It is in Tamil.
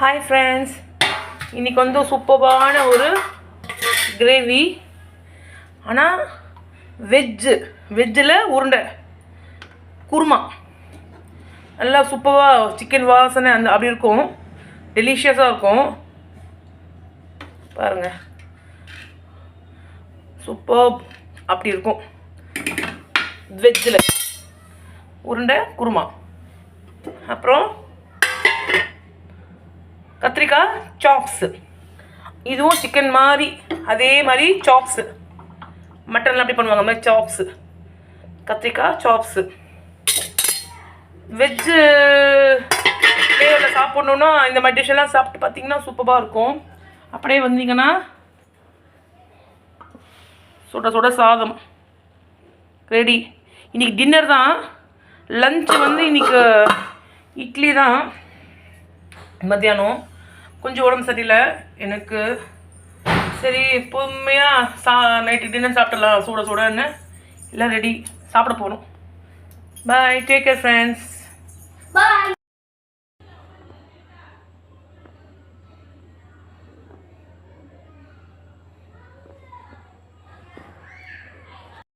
Hi friends, இன்னைக்கு வந்து சூப்பரான ஒரு கிரேவி. ஆனால் வெஜ்ஜில் உருண்டை குருமா நல்லா சூப்பராக சிக்கன் வாசனை அந்த அப்படி இருக்கும். டெலிஷியஸாக இருக்கும். பாருங்கள், சூப்பர் அப்படி இருக்கும். வெஜ்ஜில் உருண்டை குருமா. அப்புறம் கத்திரிக்காய் சாப்ஸு. இதுவும் சிக்கன் மாதிரி அதே மாதிரி சாப்ஸு. மட்டன்லாம் அப்படி பண்ணுவாங்க மாதிரி சாப்ஸு. கத்திரிக்காய் சாப்ஸு. வெஜ்ஜு ஃப்ளேவரில் சாப்பிட்ணுன்னா இந்த மாதிரி டிஷ்ஷெல்லாம் சாப்பிட்டு பார்த்தீங்கன்னா சூப்பராக இருக்கும். அப்படியே வந்தீங்கன்னா சுட சுட சாதம் ரெடி. இன்றைக்கி டின்னர் தான். லஞ்சு வந்து இன்றைக்கி இட்லி தான். மத்தியானம் கொஞ்சம் உடம்பு சரியில்லை எனக்கு. சரி பொறுமையாக நைட்டு டின்னர் சாப்பிடலாம் சூட சூடன்னு எல்லாம் ரெடி சாப்பிட போகணும். பாய், டேக் கேர் ஃப்ரெண்ட்ஸ். பாய்.